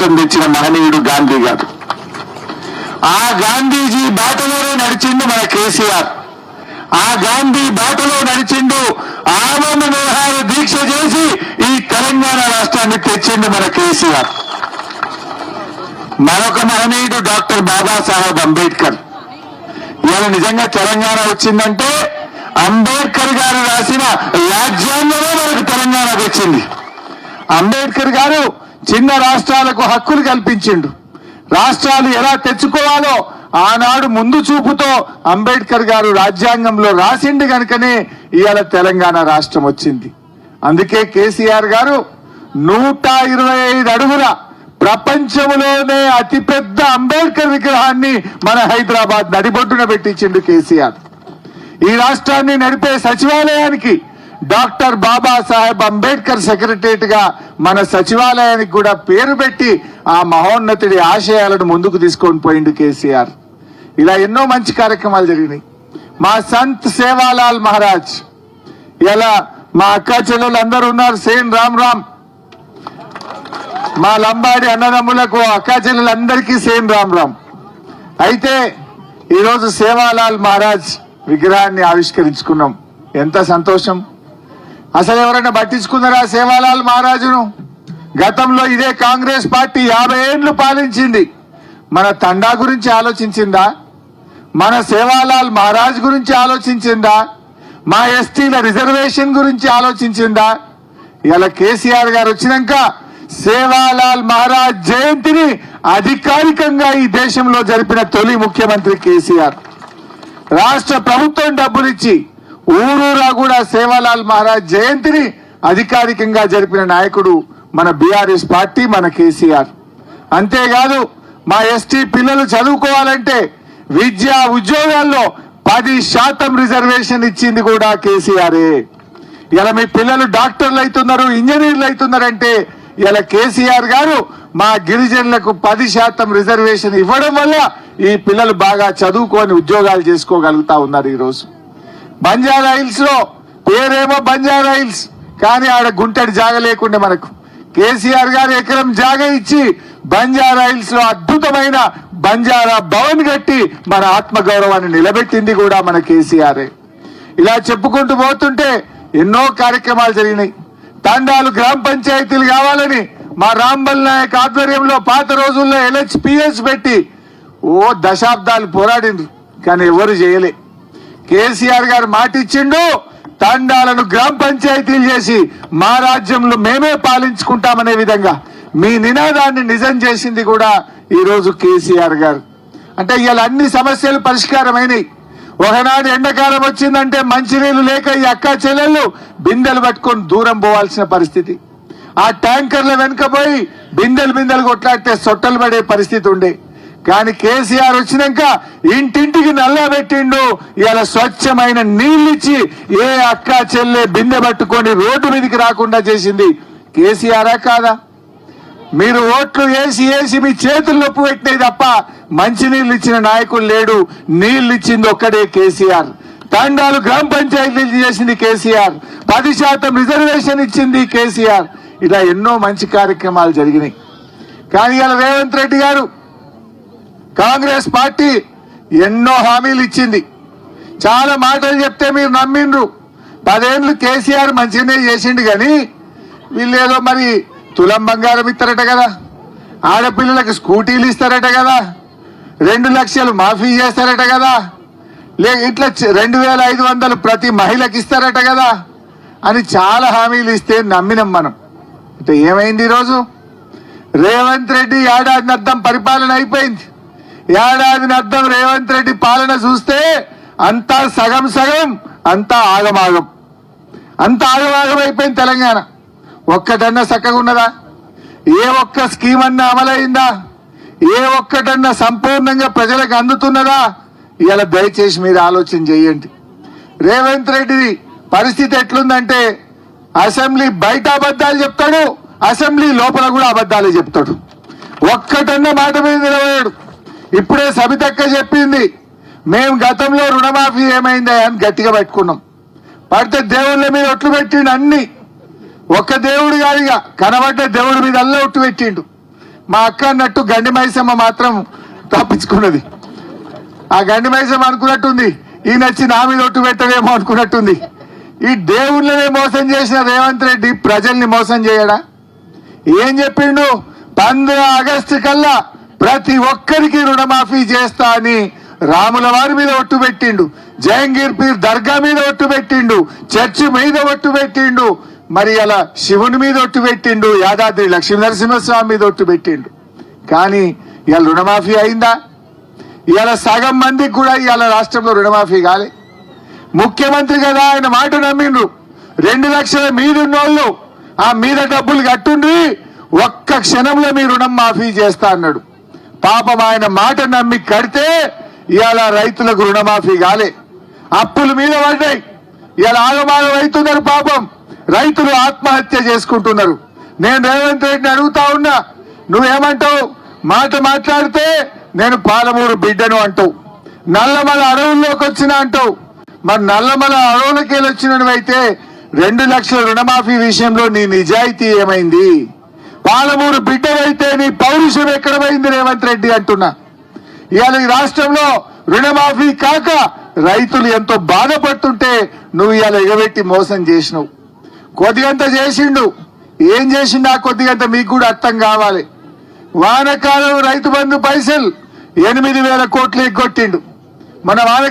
తెచ్చిన మహనీయుడు గాంధీ గారు. ఆ గాంధీజీ బాటలోనే నడిచిండు మన కేసీఆర్. ఆ గాంధీ బాటలో నడిచిండు, ఆమరణ నిరాహార దీక్ష చేసి ఈ తెలంగాణ రాష్ట్రాన్ని తెచ్చిండు మన కేసీఆర్. మరొక మహనీయుడు డాక్టర్ బాబాసాహెబ్ అంబేద్కర్. ఇవాళ నిజంగా తెలంగాణ వచ్చిందంటే అంబేద్కర్ గారు రాసిన రాజ్యాంగమే మనకు తెలంగాణ వచ్చింది. అంబేద్కర్ గారు చిన్న రాష్ట్రాలకు హక్కులు కల్పించిండు. రాష్ట్రాలు ఎలా తెచ్చుకోవాలో ఆనాడు ముందు చూపుతో అంబేద్కర్ గారు రాజ్యాంగంలో రాసిండు కనుకనే ఇవాళ తెలంగాణ రాష్ట్రం వచ్చింది. అందుకే కేసీఆర్ గారు 125 అడుగుల ప్రపంచంలోనే అతిపెద్ద అంబేద్కర్ విగ్రహాన్ని మన హైదరాబాద్ నడిబొడ్డున పెట్టించిండు కేసీఆర్. ఈ రాష్ట్రాన్ని నడిపే సచివాలయానికి డాక్టర్ బాబాసాహెబ్ అంబేద్కర్ సెక్రటరియట్ గా మన సచివాలయానికి కూడా పేరు పెట్టి ఆ మహోన్నతుడి ఆశయాలను ముందుకు తీసుకొని పోయిండు కేసీఆర్. ఇలా ఎన్నో మంచి కార్యక్రమాలు జరిగినాయి. మా సంత్ సేవాలాల్ మహారాజ్, ఇలా మా అక్క చెల్లెలు అందరూ ఉన్నారు, సేన్ రామ్ రామ్. మా లంబాడి అన్నదమ్ములకు అక్క చెల్లెలందరికీ సేన్ రామ్ రామ్. అయితే ఈరోజు సేవాలాల్ మహారాజ్ విగ్రహాన్ని ఆవిష్కరించుకున్నాం. ఎంత సంతోషం. అసలు ఎవరైనా పట్టించుకున్నారా సేవాలాల్ మహారాజును? గతంలో ఇదే కాంగ్రెస్ పార్టీ 50 ఏళ్లు పాలించింది. మన తండా గురించి ఆలోచించిందా? మన సేవాలాల్ మహారాజ్ గురించి ఆలోచించిందా? మా ఎస్టీల రిజర్వేషన్ గురించి ఆలోచించిందా? ఇలా కేసీఆర్ గారు వచ్చినాక సేవాలాల్ మహారాజ్ జయంతిని అధికారికంగా ఈ దేశంలో జరిపిన తొలి ముఖ్యమంత్రి కేసీఆర్. రాష్ట్ర ప్రభుత్వం డబ్బులిచ్చి ఊరూరా కూడా సేవాలాల్ మహారాజ్ జయంతిని అధికారికంగా జరిపిన నాయకుడు మన బీఆర్ఎస్ పార్టీ, మన కేసీఆర్. అంతేకాదు మా ఎస్టీ పిల్లలు చదువుకోవాలంటే విద్యా ఉద్యోగాల్లో 10% రిజర్వేషన్ ఇచ్చింది కూడా కేసీఆరే. ఇలా మీ పిల్లలు డాక్టర్లు అవుతున్నారు, ఇంజనీర్లు అవుతున్నారంటే ఇలా కేసీఆర్ గారు మా గిరిజనులకు 10% రిజర్వేషన్ ఇవ్వడం వల్ల ఈ పిల్లలు బాగా చదువుకొని ఉద్యోగాలు చేసుకోగలుగుతా ఉన్నారు. ఈరోజు బంజారా హిల్స్ లో పేరేమో బంజారా హిల్స్, కానీ ఆడ గుంటడి జాగ లేకుండా మనకు కేసీఆర్ గారు ఎకరం జాగ ఇచ్చి బంజారా హిల్స్ లో అద్భుతమైన బంజారా భవన్ కట్టి మన ఆత్మగౌరవాన్ని నిలబెట్టింది కూడా మన కేసీఆర్. ఇలా చెప్పుకుంటూ పోతుంటే ఎన్నో కార్యక్రమాలు జరిగినాయి. తండాలు గ్రామ పంచాయతీలు కావాలని మా రాంబల్ నాయక్ ఆధ్వర్యంలో పాత రోజుల్లో LHPS పెట్టి దశాబ్దాలు పోరాడిండ్రు, కానీ ఎవరు చేయలే. కేసీఆర్ గారు మాట ఇచ్చిండు, తండాలను గ్రామ పంచాయతీలు చేసి మా రాజ్యంలో మేమే పాలించుకుంటామనే విధంగా మీ నినాదాన్ని నిజం చేసింది కూడా ఈ రోజు కేసీఆర్ గారు. అంటే ఇలా అన్ని సమస్యలు పరిష్కారమైనవి. ఒకనాడు ఎండాకాలం వచ్చిందంటే మంచినీళ్లు లేక ఈ అక్క చెల్లెళ్ళు బిందెలు పట్టుకొని దూరం పోవాల్సిన పరిస్థితి. ఆ ట్యాంకర్ల వెనుకపోయి బిందెలు కొట్లాడితే సొట్టలు పడే పరిస్థితి ఉండే. కానీ కేసీఆర్ వచ్చినాక ఇంటింటికి నల్లా పెట్టిండు. ఇలా స్వచ్ఛమైన నీళ్లిచ్చి ఏ అక్క చెల్లె బిందె పట్టుకొని రోడ్డు మీదకి రాకుండా చేసింది కేసీఆరా కాదా? మీరు ఓట్లు వేసి మీ చేతులు నొప్పు పెట్టినాయి తప్ప మంచినీళ్ళు ఇచ్చిన నాయకుడు లేడు. నీళ్లు ఇచ్చింది ఒక్కడే కేసీఆర్. తండాలు గ్రామ పంచాయతీలు చేసింది కేసీఆర్. 10% రిజర్వేషన్ ఇచ్చింది కేసీఆర్. ఇలా ఎన్నో మంచి కార్యక్రమాలు జరిగినాయి. కానీ ఇలా రేవంత్ రెడ్డి గారు, కాంగ్రెస్ పార్టీ ఎన్నో హామీలు ఇచ్చింది. చాలా మాటలు చెప్తే మీరు నమ్మిండ్రు. 10 ఏళ్లు కేసీఆర్ మంచిగానే చేసిండు, కానీ వీళ్ళేదో మరి తులం బంగారం ఇస్తారట కదా, ఆడపిల్లలకు స్కూటీలు ఇస్తారట కదా, 2 లక్షలు మాఫీ చేస్తారట కదా, ఇట్లా 2500 ప్రతి మహిళకి ఇస్తారట కదా అని చాలా హామీలు ఇస్తే నమ్మినాం మనం. అంటే ఏమైంది? ఈరోజు రేవంత్ రెడ్డి ఏడాదినర్థం పరిపాలన అయిపోయింది. ఏడాదినర్థం రేవంత్ రెడ్డి పాలన చూస్తే అంతా సగం అంతా ఆగమాగం, అంతా ఆగమాగం అయిపోయింది తెలంగాణ. ఒక్కటన్నా చక్కగా ఉన్నదా? ఏ ఒక్క స్కీమ్ అన్నా అమలైందా? ఏ ఒక్కటన్నా సంపూర్ణంగా ప్రజలకు అందుతున్నదా? ఇలా దయచేసి మీరు ఆలోచన చేయండి. రేవంత్ రెడ్డి పరిస్థితి ఎట్లుందంటే అసెంబ్లీ బయట అబద్ధాలు చెప్తాడు, అసెంబ్లీ లోపల కూడా అబద్ధాలే చెప్తాడు. ఒక్కటన్నా మాట మీద నిలబడాడు. ఇప్పుడే సబితక్క చెప్పింది, మేము గతంలో రుణమాఫీ ఏమైందా అని గట్టిగా పెట్టుకున్నాం. పడితే దేవుళ్ళ మీద ఒట్లు పెట్టిండు. అన్ని ఒక్క దేవుడు కాదుగా, కనబడ్డ దేవుడి మీద అల్ల ఒట్టు పెట్టిండు. మా అక్క అన్నట్టు గండి మైసమ్మ మాత్రం తప్పించుకున్నది. ఆ గండి మైసమ్మ అనుకున్నట్టుంది ఈయన వచ్చి నా మీద ఒట్టు పెట్టడేమో అనుకున్నట్టుంది. ఈ దేవుళ్ళనే మోసం చేసిన రేవంత్ రెడ్డి ప్రజల్ని మోసం చేయడా? ఏం చెప్పిండు? 15 ఆగస్టు కల్లా ప్రతి ఒక్కరికి రుణమాఫీ చేస్తా అని రాముల వారి మీద ఒట్టు పెట్టిండు, జహంగీర్ పీర్ దర్గా మీద ఒట్టు పెట్టిండు, చర్చి మీద ఒట్టు పెట్టిండు, మరి అలా శివుని మీద ఒట్టు పెట్టిండు, యాదాద్రి లక్ష్మీ నరసింహస్వామి మీద ఒట్టు పెట్టిండు. కానీ ఇవాళ రుణమాఫీ అయిందా? ఇవాళ సగం మందికి కూడా ఇవాళ రాష్ట్రంలో రుణమాఫీ కాలే. ముఖ్యమంత్రి కదా ఆయన మాట నమ్మిండ్రు. 2 లక్షల మీదున్నోళ్ళు ఆ మీద డబ్బులు కట్టుండి ఒక్క క్షణంలో మీ రుణం మాఫీ చేస్తా అన్నాడు. పాపం ఆయన మాట నమ్మి కడితే ఇవాళ రైతులకు రుణమాఫీ కాలే, అప్పుల మీద పడ్డాయి. ఇవాళ ఆగమాగం అవుతున్నారు. పాపం రైతులు ఆత్మహత్య చేసుకుంటున్నారు. నేను రేవంత్ రెడ్డిని అడుగుతా ఉన్నా, నువ్వేమంటావు? మాట మాట్లాడితే నేను పాలమూరు బిడ్డను అంటావు, నల్లమల అడవుల్లోకి వచ్చిన అంటావు. మరి నల్లమల అడవులకి వచ్చినవైతే 2 లక్షల రుణమాఫీ విషయంలో నీ నిజాయితీ ఏమైంది? పాలమూరు బిడ్డవైతే నీ పౌరుషం ఎక్కడ పోయింది రేవంత్ రెడ్డి అంటున్నా. ఇవాళ ఈ రాష్ట్రంలో రుణమాఫీ కాక రైతులు ఎంతో బాధపడుతుంటే నువ్వు ఇవాళ ఎగబెట్టి మోసం చేసినావు. కొద్దిగంత చేసిండు. ఏం చేసిండు? ఆ కొద్దిగంత మీకు కూడా అర్థం కావాలి. వానకాలం రైతు బంధు పైసలు 8,000 కోట్లు ఎగ్గొట్టిండు. మన వానకాలం